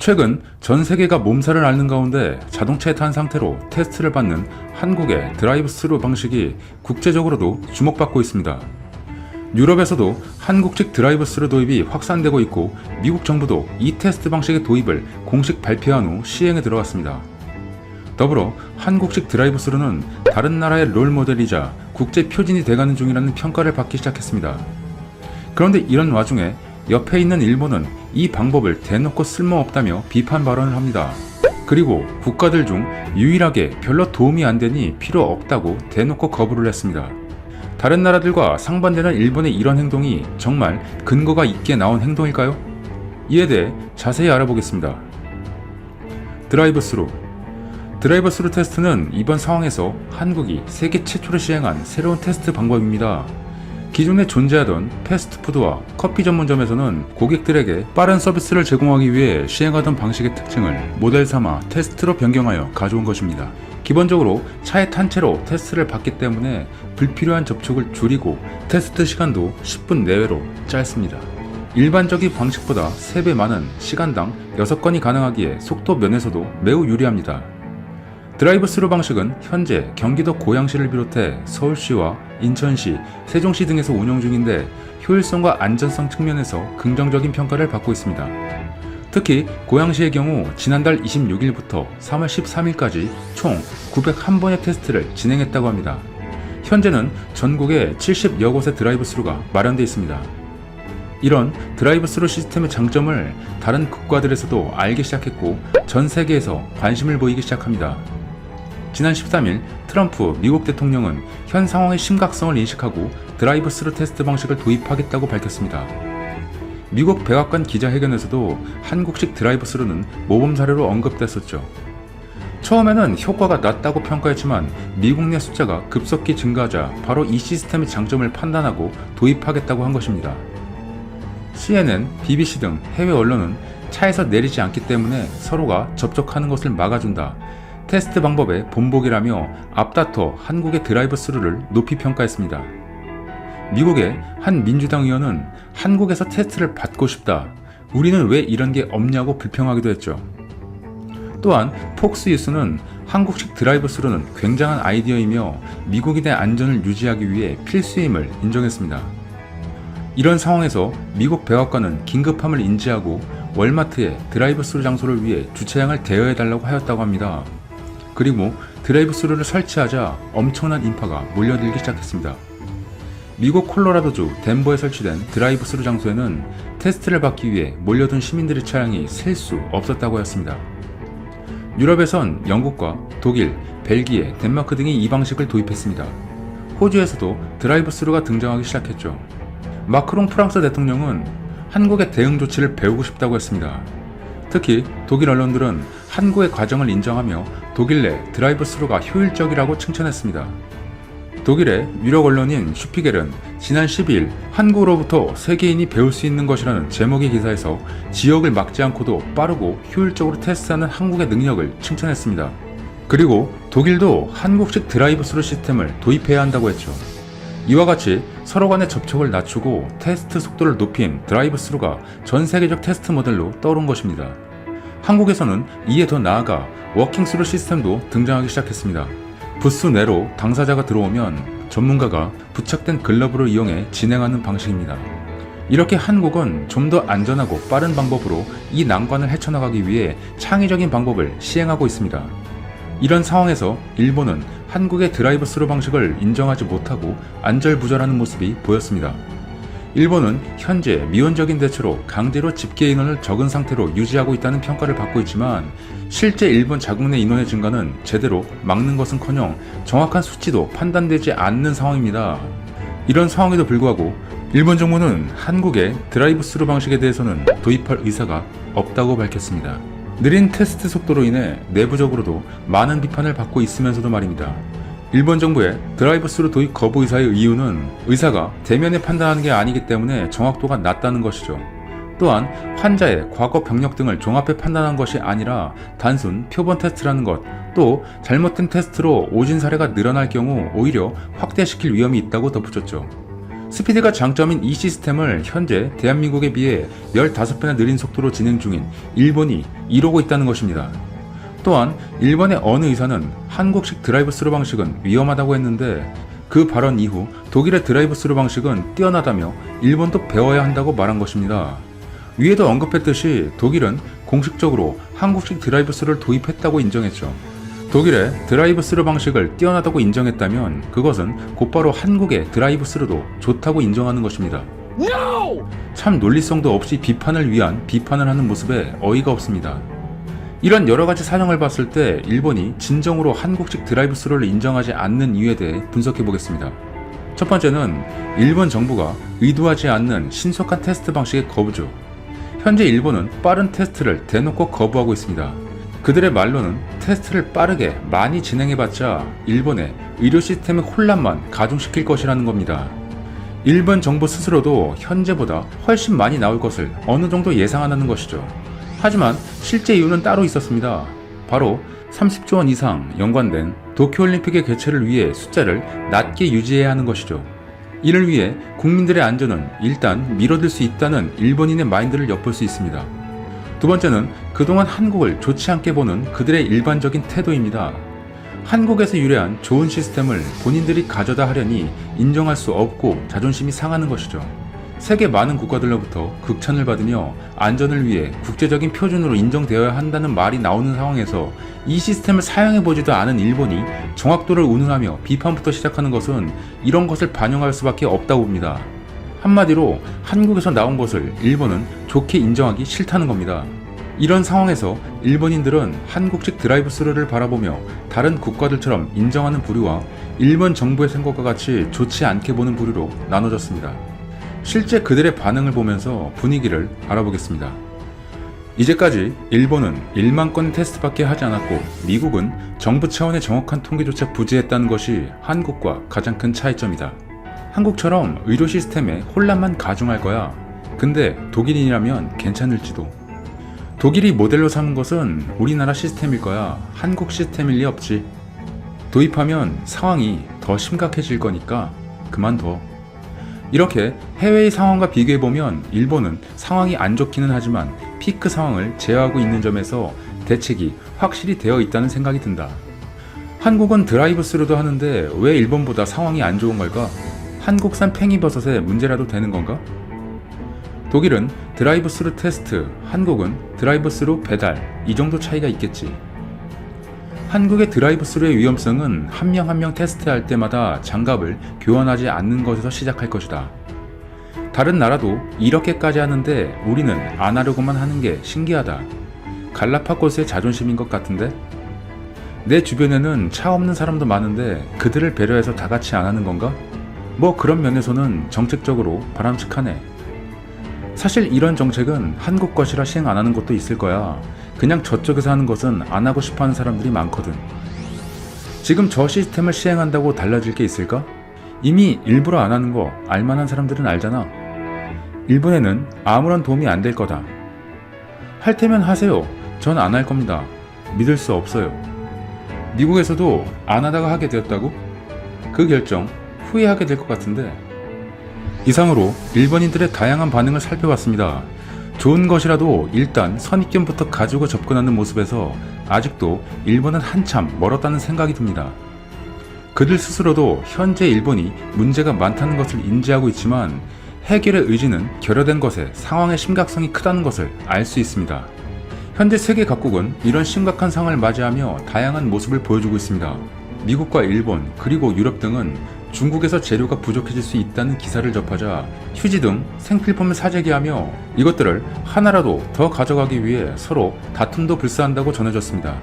최근 전 세계가 몸살을 앓는 가운데 자동차에 탄 상태로 테스트를 받는 한국의 드라이브 스루 방식이 국제적으로도 주목받고 있습니다. 유럽에서도 한국식 드라이브 스루 도입이 확산되고 있고 미국 정부도 이 테스트 방식의 도입을 공식 발표한 후 시행에 들어갔습니다. 더불어 한국식 드라이브 스루는 다른 나라의 롤 모델이자 국제 표준이 돼가는 중이라는 평가를 받기 시작했습니다. 그런데 이런 와중에 옆에 있는 일본은 이 방법을 대놓고 쓸모없다며 비판 발언을 합니다. 그리고 국가들 중 유일하게 별로 도움이 안 되니 필요 없다고 대놓고 거부를 했습니다. 다른 나라들과 상반되는 일본의 이런 행동이 정말 근거가 있게 나온 행동일까요? 이에 대해 자세히 알아보겠습니다. 드라이브 스루 테스트는 이번 상황에서 한국이 세계 최초로 시행한 새로운 테스트 방법입니다. 기존에 존재하던 패스트푸드와 커피 전문점에서는 고객들에게 빠른 서비스를 제공하기 위해 시행하던 방식의 특징을 모델 삼아 테스트로 변경하여 가져온 것입니다. 기본적으로 차에 탄 채로 테스트를 받기 때문에 불필요한 접촉을 줄이고 테스트 시간도 10분 내외로 짧습니다. 일반적인 방식보다 3배 많은 시간당 6건이 가능하기에 속도 면에서도 매우 유리합니다. 드라이브 스루 방식은 현재 경기도 고양시를 비롯해 서울시와 인천시, 세종시 등에서 운영 중인데 효율성과 안전성 측면에서 긍정적인 평가를 받고 있습니다. 특히 고양시의 경우 지난달 26일부터 3월 13일까지 총 901번의 테스트를 진행했다고 합니다. 현재는 전국에 70여 곳의 드라이브 스루가 마련되어 있습니다. 이런 드라이브 스루 시스템의 장점을 다른 국가들에서도 알기 시작했고 전 세계에서 관심을 보이기 시작합니다. 지난 13일 트럼프 미국 대통령은 현 상황의 심각성을 인식하고 드라이브 스루 테스트 방식을 도입하겠다고 밝혔습니다. 미국 백악관 기자회견에서도 한국식 드라이브 스루는 모범 사례로 언급됐었죠. 처음에는 효과가 낮다고 평가했지만 미국 내 숫자가 급속히 증가하자 바로 이 시스템의 장점을 판단하고 도입하겠다고 한 것입니다. CNN, BBC 등 해외 언론은 차에서 내리지 않기 때문에 서로가 접촉하는 것을 막아준다. 테스트 방법의 본보기라며 앞다퉈 한국의 드라이브 스루를 높이 평가했습니다. 미국의 한 민주당 의원은 한국에서 테스트를 받고 싶다. 우리는 왜 이런 게 없냐고 불평하기도 했죠. 또한 폭스뉴스는 한국식 드라이브 스루는 굉장한 아이디어이며 미국인의 안전을 유지하기 위해 필수임을 인정했습니다. 이런 상황에서 미국 백악관은 긴급함을 인지하고 월마트에 드라이브 스루 장소를 위해 주차장을 대여해달라고 하였다고 합니다. 그리고 드라이브 스루를 설치하자 엄청난 인파가 몰려들기 시작했습니다. 미국 콜로라도주 덴버에 설치된 드라이브 스루 장소에는 테스트를 받기 위해 몰려든 시민들의 차량이 셀 수 없었다고 했습니다. 유럽에선 영국과 독일, 벨기에, 덴마크 등이 이 방식을 도입했습니다. 호주에서도 드라이브 스루가 등장하기 시작했죠. 마크롱 프랑스 대통령은 한국의 대응 조치를 배우고 싶다고 했습니다. 특히 독일 언론들은 한국의 과정을 인정하며 독일 내 드라이브 스루가 효율적이라고 칭찬했습니다. 독일의 유력 언론인 슈피겔은 지난 12일 한국으로부터 세계인이 배울 수 있는 것이라는 제목의 기사에서 지역을 막지 않고도 빠르고 효율적으로 테스트하는 한국의 능력을 칭찬했습니다. 그리고 독일도 한국식 드라이브 스루 시스템을 도입해야 한다고 했죠. 이와 같이 서로 간의 접촉을 낮추고 테스트 속도를 높인 드라이브 스루가 전 세계적 테스트 모델로 떠오른 것입니다. 한국에서는 이에 더 나아가 워킹 스루 시스템도 등장하기 시작했습니다. 부스 내로 당사자가 들어오면 전문가가 부착된 글러브를 이용해 진행하는 방식입니다. 이렇게 한국은 좀 더 안전하고 빠른 방법으로 이 난관을 헤쳐나가기 위해 창의적인 방법을 시행하고 있습니다. 이런 상황에서 일본은 한국의 드라이브 스루 방식을 인정하지 못하고 안절부절하는 모습이 보였습니다. 일본은 현재 미온적인 대처로 강제로 집계 인원을 적은 상태로 유지하고 있다는 평가를 받고 있지만 실제 일본 자국 내 인원의 증가는 제대로 막는 것은커녕 정확한 수치도 판단되지 않는 상황입니다. 이런 상황에도 불구하고 일본 정부는 한국의 드라이브 스루 방식에 대해서는 도입할 의사가 없다고 밝혔습니다. 느린 테스트 속도로 인해 내부적으로도 많은 비판을 받고 있으면서도 말입니다. 일본 정부의 드라이브 스루 도입 거부 의사의 이유는 의사가 대면에 판단하는 게 아니기 때문에 정확도가 낮다는 것이죠. 또한 환자의 과거 병력 등을 종합해 판단한 것이 아니라 단순 표본 테스트라는 것, 또 잘못된 테스트로 오진 사례가 늘어날 경우 오히려 확대시킬 위험이 있다고 덧붙였죠. 스피드가 장점인 이 시스템을 현재 대한민국에 비해 15배나 느린 속도로 진행 중인 일본이 이루고 있다는 것입니다. 또한 일본의 어느 의사는 한국식 드라이브 스루 방식은 위험하다고 했는데 그 발언 이후 독일의 드라이브 스루 방식은 뛰어나다며 일본도 배워야 한다고 말한 것입니다. 위에도 언급했듯이 독일은 공식적으로 한국식 드라이브 스루를 도입했다고 인정했죠. 독일의 드라이브 스루 방식을 뛰어나다고 인정했다면 그것은 곧바로 한국의 드라이브 스루도 좋다고 인정하는 것입니다. No! 참 논리성도 없이 비판을 위한 비판을 하는 모습에 어이가 없습니다. 이런 여러가지 사정을 봤을 때 일본이 진정으로 한국식 드라이브 스루를 인정하지 않는 이유에 대해 분석해 보겠습니다. 첫 번째는 일본 정부가 의도하지 않는 신속한 테스트 방식의 거부죠. 현재 일본은 빠른 테스트를 대놓고 거부하고 있습니다. 그들의 말로는 테스트를 빠르게 많이 진행해봤자 일본의 의료 시스템의 혼란만 가중시킬 것이라는 겁니다. 일본 정부 스스로도 현재보다 훨씬 많이 나올 것을 어느 정도 예상하는 것이죠. 하지만 실제 이유는 따로 있었습니다. 바로 30조 원 이상 연관된 도쿄올림픽의 개최를 위해 숫자를 낮게 유지해야 하는 것이죠. 이를 위해 국민들의 안전은 일단 미뤄둘 수 있다는 일본인의 마인드를 엿볼 수 있습니다. 두 번째는 그동안 한국을 좋지 않게 보는 그들의 일반적인 태도입니다. 한국에서 유래한 좋은 시스템을 본인들이 가져다 하려니 인정할 수 없고 자존심이 상하는 것이죠. 세계 많은 국가들로부터 극찬을 받으며 안전을 위해 국제적인 표준으로 인정되어야 한다는 말이 나오는 상황에서 이 시스템을 사용해보지도 않은 일본이 정확도를 운운하며 비판부터 시작하는 것은 이런 것을 반영할 수밖에 없다고 봅니다. 한마디로 한국에서 나온 것을 일본은 좋게 인정하기 싫다는 겁니다. 이런 상황에서 일본인들은 한국식 드라이브 스루를 바라보며 다른 국가들처럼 인정하는 부류와 일본 정부의 생각과 같이 좋지 않게 보는 부류로 나눠졌습니다. 실제 그들의 반응을 보면서 분위기를 알아보겠습니다. 이제까지 일본은 1만 건 테스트밖에 하지 않았고 미국은 정부 차원의 정확한 통계조차 부재했다는 것이 한국과 가장 큰 차이점이다. 한국처럼 의료 시스템에 혼란만 가중할 거야. 근데 독일인이라면 괜찮을지도. 독일이 모델로 삼은 것은 우리나라 시스템일 거야. 한국 시스템일 리 없지. 도입하면 상황이 더 심각해질 거니까 그만둬. 이렇게 해외의 상황과 비교해보면 일본은 상황이 안 좋기는 하지만 피크 상황을 제어하고 있는 점에서 대책이 확실히 되어 있다는 생각이 든다. 한국은 드라이브 스루도 하는데 왜 일본보다 상황이 안 좋은 걸까? 한국산 팽이버섯에 문제라도 되는 건가? 독일은 드라이브 스루 테스트, 한국은 드라이브 스루 배달, 이 정도 차이가 있겠지. 한국의 드라이브 스루의 위험성은 한 명 한 명 테스트할 때마다 장갑을 교환하지 않는 것에서 시작할 것이다. 다른 나라도 이렇게까지 하는데 우리는 안 하려고만 하는 게 신기하다. 갈라파고스의 자존심인 것 같은데? 내 주변에는 차 없는 사람도 많은데 그들을 배려해서 다 같이 안 하는 건가? 뭐 그런 면에서는 정책적으로 바람직하네. 사실 이런 정책은 한국 것이라 시행 안 하는 것도 있을 거야. 그냥 저쪽에서 하는 것은 안 하고 싶어 하는 사람들이 많거든. 지금 저 시스템을 시행한다고 달라질 게 있을까? 이미 일부러 안 하는 거 알만한 사람들은 알잖아. 일본에는 아무런 도움이 안 될 거다. 할 테면 하세요. 전 안 할 겁니다. 믿을 수 없어요. 미국에서도 안 하다가 하게 되었다고? 그 결정 후회하게 될 것 같은데. 이상으로 일본인들의 다양한 반응을 살펴봤습니다. 좋은 것이라도 일단 선입견부터 가지고 접근하는 모습에서 아직도 일본은 한참 멀었다는 생각이 듭니다. 그들 스스로도 현재 일본이 문제가 많다는 것을 인지하고 있지만 해결의 의지는 결여된 것에 상황의 심각성이 크다는 것을 알 수 있습니다. 현재 세계 각국은 이런 심각한 상황을 맞이하며 다양한 모습을 보여주고 있습니다. 미국과 일본 그리고 유럽 등은 중국에서 재료가 부족해질 수 있다는 기사를 접하자 휴지 등 생필품을 사재기하며 이것들을 하나라도 더 가져가기 위해 서로 다툼도 불사한다고 전해졌습니다.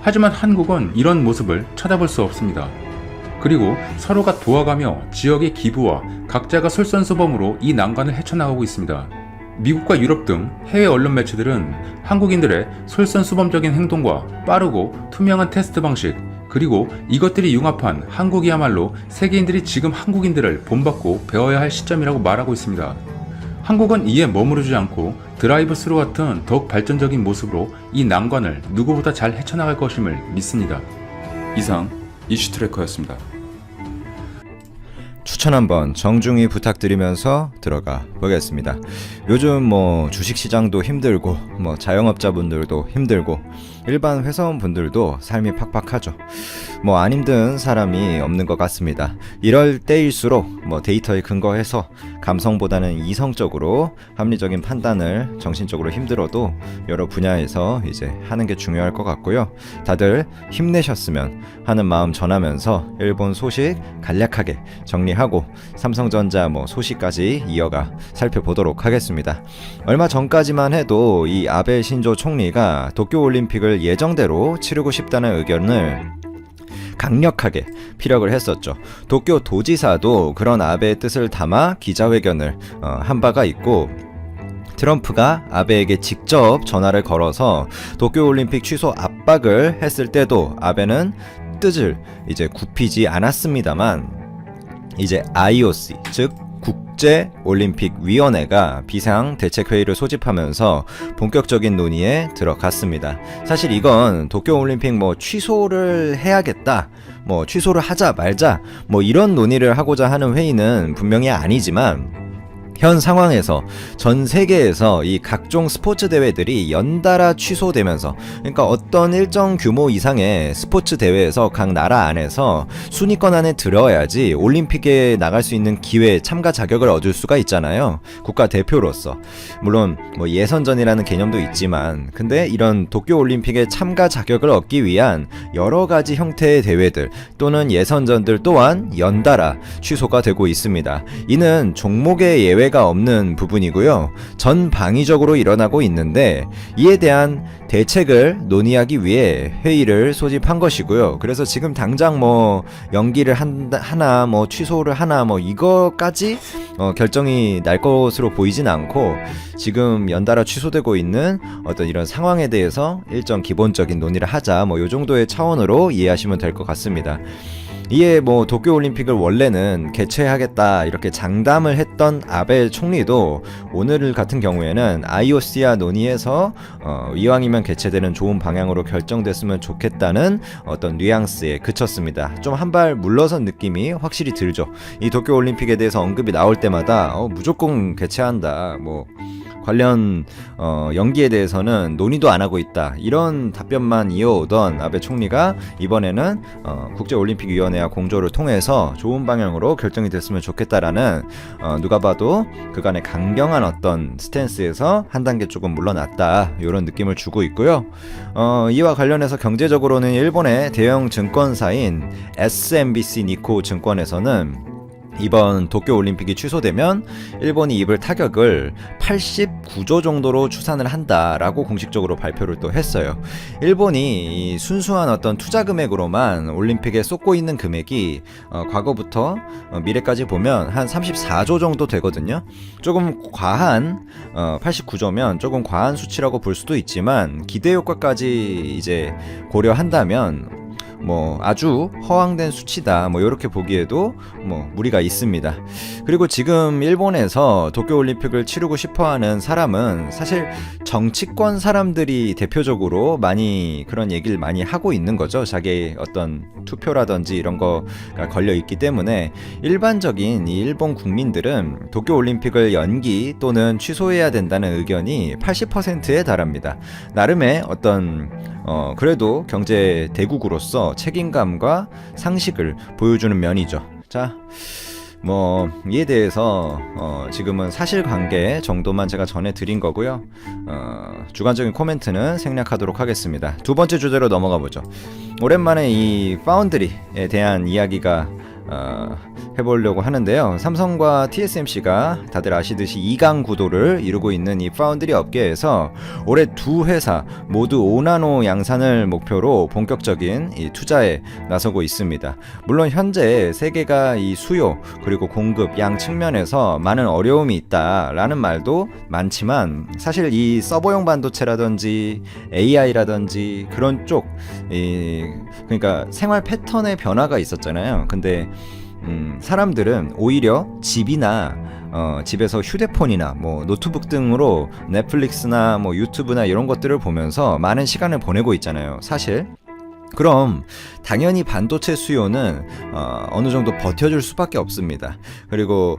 하지만 한국은 이런 모습을 쳐다볼 수 없습니다. 그리고 서로가 도와가며 지역의 기부와 각자가 솔선수범으로 이 난관을 헤쳐나가고 있습니다. 미국과 유럽 등 해외 언론 매체들은 한국인들의 솔선수범적인 행동과 빠르고 투명한 테스트 방식 그리고 이것들이 융합한 한국이야말로 세계인들이 지금 한국인들을 본받고 배워야 할 시점이라고 말하고 있습니다. 한국은 이에 머무르지 않고 드라이브 스루 같은 더욱 발전적인 모습으로 이 난관을 누구보다 잘 헤쳐나갈 것임을 믿습니다. 이상 이슈트래커였습니다. 추천 한번 정중히 부탁드리면서 들어가 보겠습니다. 요즘 뭐 주식시장도 힘들고 뭐 자영업자분들도 힘들고 일반 회사원분들도 삶이 팍팍하죠. 뭐 안 힘든 사람이 없는 것 같습니다. 이럴 때일수록 뭐 데이터에 근거해서 감성보다는 이성적으로 합리적인 판단을, 정신적으로 힘들어도 여러 분야에서 이제 하는 게 중요할 것 같고요. 다들 힘내셨으면 하는 마음 전하면서 일본 소식 간략하게 정리하고 삼성전자 뭐 소식까지 이어가 살펴보도록 하겠습니다. 얼마 전까지만 해도 이 아베 신조 총리가 도쿄올림픽을 예정대로 치르고 싶다는 의견을 강력하게 피력을 했었죠. 도쿄 도지사도 그런 아베의 뜻을 담아 기자회견을 한 바가 있고, 트럼프가 아베에게 직접 전화를 걸어서 도쿄올림픽 취소 압박을 했을 때도 아베는 뜻을 이제 굽히지 않았습니다만, 이제 IOC 즉 국제올림픽위원회가 비상대책회의를 소집하면서 본격적인 논의에 들어갔습니다. 사실 이건 도쿄올림픽 뭐 취소를 해야겠다, 뭐 취소를 하자 말자 뭐 이런 논의를 하고자 하는 회의는 분명히 아니지만, 현 상황에서 전 세계에서 이 각종 스포츠 대회들이 연달아 취소되면서, 그러니까 어떤 일정 규모 이상의 스포츠 대회에서 각 나라 안에서 순위권 안에 들어야지 올림픽에 나갈 수 있는 기회, 참가 자격을 얻을 수가 있잖아요. 국가 대표로서. 물론 뭐 예선전이라는 개념도 있지만, 근데 이런 도쿄올림픽에 참가 자격을 얻기 위한 여러 가지 형태의 대회들 또는 예선전들 또한 연달아 취소가 되고 있습니다. 이는 종목의 예외가 없는 부분이고요. 전방위적으로 일어나고 있는데, 이에 대한 대책을 논의하기 위해 회의를 소집한 것이고요. 그래서 지금 당장 뭐 연기를 하나 뭐 취소를 하나 뭐 이거까지 결정이 날 것으로 보이진 않고, 지금 연달아 취소되고 있는 어떤 이런 상황에 대해서 일정 기본적인 논의를 하자, 뭐 요 정도의 차원으로 이해하시면 될 것 같습니다. 이에 뭐 도쿄올림픽을 원래는 개최하겠다 이렇게 장담을 했던 아베 총리도 오늘 같은 경우에는 IOC와 논의해서 이왕이면 개최되는 좋은 방향으로 결정됐으면 좋겠다는 어떤 뉘앙스에 그쳤습니다. 좀 한 발 물러선 느낌이 확실히 들죠. 이 도쿄올림픽에 대해서 언급이 나올 때마다 무조건 개최한다, 뭐 관련 연기에 대해서는 논의도 안 하고 있다, 이런 답변만 이어오던 아베 총리가 이번에는 국제올림픽위원회와 공조를 통해서 좋은 방향으로 결정이 됐으면 좋겠다라는 누가 봐도 그간의 강경한 어떤 스탠스에서 한 단계 조금 물러났다, 이런 느낌을 주고 있고요. 이와 관련해서 경제적으로는 일본의 대형 증권사인 SMBC 니코 증권에서는 이번 도쿄올림픽이 취소되면 일본이 입을 타격을 89조 정도로 추산을 한다라고 공식적으로 발표를 또 했어요. 일본이 순수한 어떤 투자 금액으로만 올림픽에 쏟고 있는 금액이 과거부터 미래까지 보면 한 34조 정도 되거든요. 조금 과한 89조면 조금 과한 수치라고 볼 수도 있지만, 기대 효과까지 이제 고려한다면 뭐 아주 허황된 수치다, 뭐 이렇게 보기에도 뭐 무리가 있습니다. 그리고 지금 일본에서 도쿄올림픽을 치르고 싶어하는 사람은 사실 정치권 사람들이 대표적으로 많이 그런 얘기를 많이 하고 있는 거죠. 자기의 어떤 투표라든지 이런 거가 걸려 있기 때문에 일반적인 이 일본 국민들은 도쿄올림픽을 연기 또는 취소해야 된다는 의견이 80%에 달합니다. 나름의 어떤 그래도 경제 대국으로서 책임감과 상식을 보여주는 면이죠. 자, 뭐 이에 대해서 지금은 사실관계 정도만 제가 전해드린 거고요. 주관적인 코멘트는 생략하도록 하겠습니다. 두 번째 주제로 넘어가 보죠. 오랜만에 이 파운드리에 대한 이야기가 해보려고 하는데요. 삼성과 TSMC가 다들 아시듯이 2강 구도를 이루고 있는 이 파운드리 업계에서 올해 두 회사 모두 5나노 양산을 목표로 본격적인 이 투자에 나서고 있습니다. 물론 현재 세계가 이 수요 그리고 공급 양 측면에서 많은 어려움이 있다라는 말도 많지만, 사실 이 서버용 반도체라든지 AI라든지 그런 쪽 그러니까 생활 패턴의 변화가 있었잖아요. 근데 사람들은 오히려 집이나 집에서 휴대폰이나 뭐 노트북 등으로 넷플릭스나 뭐 유튜브나 이런 것들을 보면서 많은 시간을 보내고 있잖아요. 사실 그럼 당연히 반도체 수요는 어느 정도 버텨줄 수밖에 없습니다. 그리고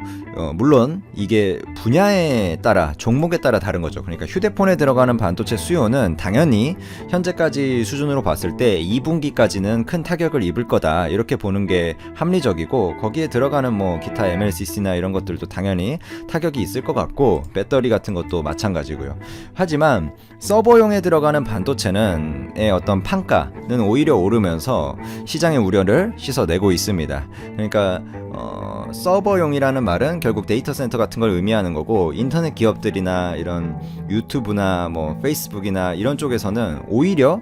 물론 이게 분야에 따라 종목에 따라 다른 거죠. 그러니까 휴대폰에 들어가는 반도체 수요는 당연히 현재까지 수준으로 봤을 때 2분기까지는 큰 타격을 입을 거다 이렇게 보는 게 합리적이고, 거기에 들어가는 뭐 기타 MLCC나 이런 것들도 당연히 타격이 있을 것 같고, 배터리 같은 것도 마찬가지고요. 하지만 서버용에 들어가는 반도체는 어떤 판가는 오히려 오르면서 시장의 우려를 씻어내고 있습니다. 그러니까 서버용이라는 말은 결국 데이터 센터 같은 걸 의미하는 거고, 인터넷 기업들이나 이런 유튜브나 뭐 페이스북이나 이런 쪽에서는 오히려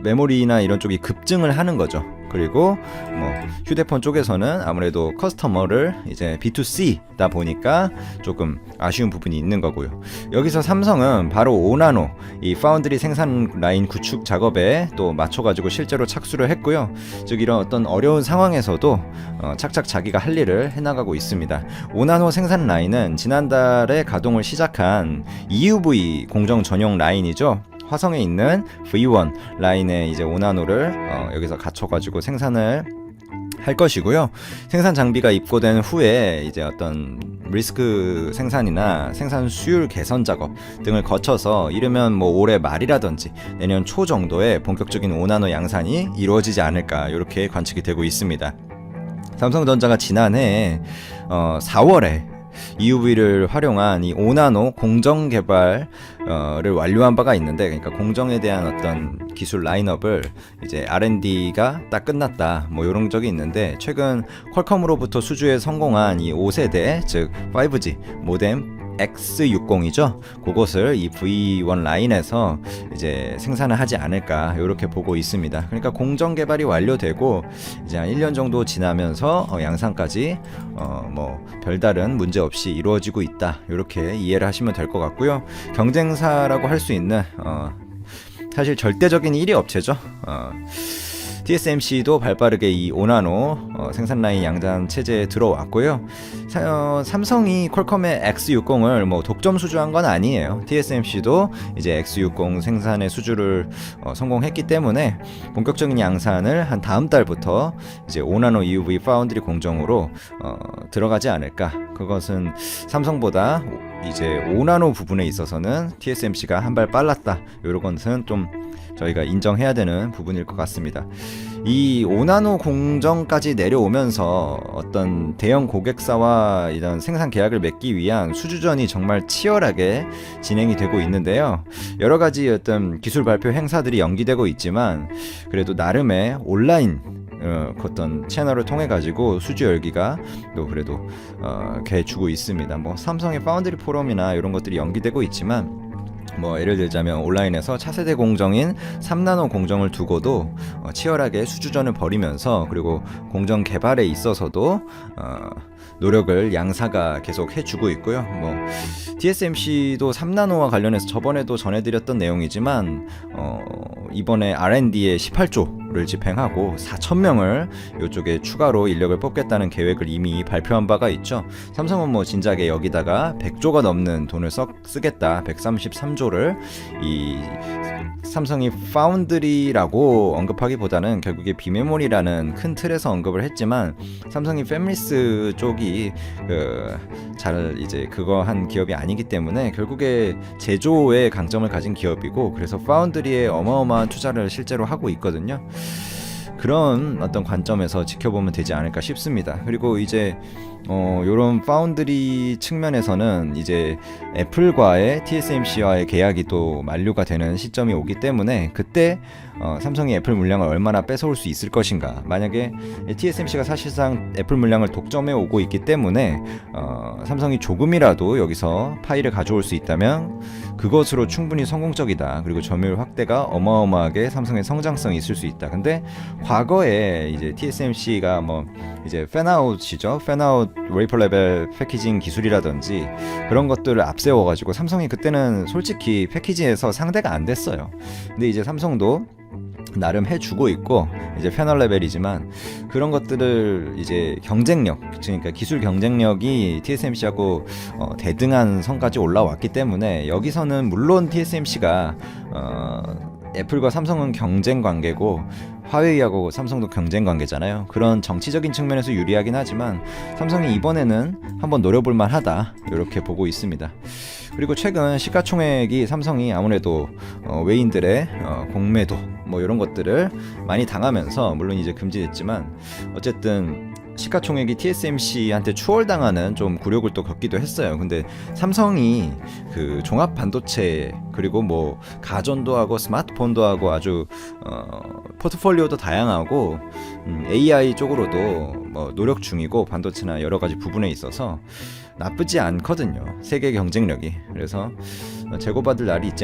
메모리나 이런 쪽이 급증을 하는 거죠. 그리고 뭐 휴대폰 쪽에서는 아무래도 커스터머를 이제 B2C다 보니까 조금 아쉬운 부분이 있는 거고요. 여기서 삼성은 바로 5나노 이 파운드리 생산 라인 구축 작업에 또 맞춰가지고 실제로 착수를 했고요. 즉 이런 어떤 어려운 상황에서도 착착 자기가 할 일을 해나가고 있습니다. 5나노 생산 라인은 지난달에 가동을 시작한 EUV 공정 전용 라인이죠. 화성에 있는 V1 라인에 이제 5나노를 여기서 갖춰가지고 생산을 할 것이고요. 생산 장비가 입고된 후에 이제 어떤 리스크 생산이나 생산 수율 개선 작업 등을 거쳐서 이르면 뭐 올해 말이라든지 내년 초 정도에 본격적인 5나노 양산이 이루어지지 않을까 이렇게 관측이 되고 있습니다. 삼성전자가 지난해 4월에 EUV를 활용한 이 5나노 공정 개발을 완료한 바가 있는데, 그러니까 공정에 대한 어떤 기술 라인업을 이제 R&D가 딱 끝났다 뭐 이런 적이 있는데, 최근 퀄컴으로부터 수주에 성공한 이 5세대 즉 5G 모뎀 X60이죠. 그것을 이 V1 라인에서 이제 생산을 하지 않을까 이렇게 보고 있습니다. 그러니까 공정 개발이 완료되고 이제 한 1년 정도 지나면서 양산까지 뭐 별다른 문제 없이 이루어지고 있다 이렇게 이해를 하시면 될 것 같고요. 경쟁사라고 할 수 있는 사실 절대적인 1위 업체죠. TSMC도 발빠르게 이 5나노 생산 라인 양산 체제에 들어왔고요. 삼성이 퀄컴의 X60을 뭐 독점 수주한 건 아니에요. TSMC도 이제 X60 생산의 수주를 성공했기 때문에 본격적인 양산을 한 다음 달부터 이제 5나노 EUV 파운드리 공정으로 들어가지 않을까. 그것은 삼성보다 이제 5나노 부분에 있어서는 TSMC가 한 발 빨랐다. 이런 것은 좀 저희가 인정해야 되는 부분일 것 같습니다. 이 5나노 공정까지 내려오면서 어떤 대형 고객사와 이런 생산 계약을 맺기 위한 수주전이 정말 치열하게 진행이 되고 있는데요. 여러 가지 어떤 기술 발표 행사들이 연기되고 있지만 그래도 나름의 온라인 어떤 채널을 통해 가지고 수주 열기가 또 그래도 개주고 있습니다. 뭐 삼성의 파운드리 포럼이나 이런 것들이 연기되고 있지만 뭐 예를 들자면 온라인에서 차세대 공정인 3나노 공정을 두고도 치열하게 수주전을 벌이면서, 그리고 공정 개발에 있어서도 노력을 양사가 계속 해주고 있고요. 뭐 TSMC도 3나노와 관련해서 저번에도 전해드렸던 내용이지만 이번에 R&D에 18조를 집행하고 4,000명을 이쪽에 추가로 인력을 뽑겠다는 계획을 이미 발표한 바가 있죠. 삼성은 뭐 진작에 여기다가 100조가 넘는 돈을 쓰겠다, 133조를 이 삼성이 파운드리라고 언급하기보다는 결국에 비메모리라는 큰 틀에서 언급을 했지만, 삼성이 팹리스 쪽이 잘 이제 그거 한 기업이 아니기 때문에 결국에 제조의 강점을 가진 기업이고, 그래서 파운드리에 어마어마한 투자를 실제로 하고 있거든요. 그런 어떤 관점에서 지켜보면 되지 않을까 싶습니다. 그리고 이제 요런 파운드리 측면에서는 이제 애플과의 TSMC와의 계약이 또 만료가 되는 시점이 오기 때문에 그때 삼성이 애플 물량을 얼마나 뺏어올 수 있을 것인가. 만약에 TSMC가 사실상 애플 물량을 독점해 오고 있기 때문에 삼성이 조금이라도 여기서 파이를 가져올 수 있다면 그것으로 충분히 성공적이다. 그리고 점유율 확대가 어마어마하게 삼성의 성장성이 있을 수 있다. 근데 과거에 이제 TSMC가 뭐 이제 팬아웃이죠. 팬아웃 웨이퍼 레벨 패키징 기술이라든지 그런 것들을 앞세워가지고 삼성이 그때는 솔직히 패키지에서 상대가 안 됐어요. 근데 이제 삼성도 나름 해주고 있고 이제 패널 레벨이지만 그런 것들을 이제 경쟁력, 그러니까 기술 경쟁력이 TSMC하고 대등한 선까지 올라왔기 때문에 여기서는 물론 TSMC가 애플과 삼성은 경쟁 관계고 화웨이하고 삼성도 경쟁 관계잖아요. 그런 정치적인 측면에서 유리하긴 하지만 삼성이 이번에는 한번 노려볼 만하다 이렇게 보고 있습니다. 그리고 최근 시가총액이 삼성이 아무래도 외인들의 공매도 뭐 이런 것들을 많이 당하면서 물론 이제 금지됐지만 어쨌든 시가총액이 TSMC한테 추월당하는 좀 굴욕을 또 겪기도 했어요. 근데 삼성이 그 종합 반도체 그리고 뭐 가전도 하고 스마트폰도 하고 아주 포트폴리오도 다양하고 AI 쪽으로도 뭐 노력 중이고 반도체나 여러 가지 부분에 있어서 나쁘지 않거든요. 세계 경쟁력이. 그래서 재고받을 날이 있지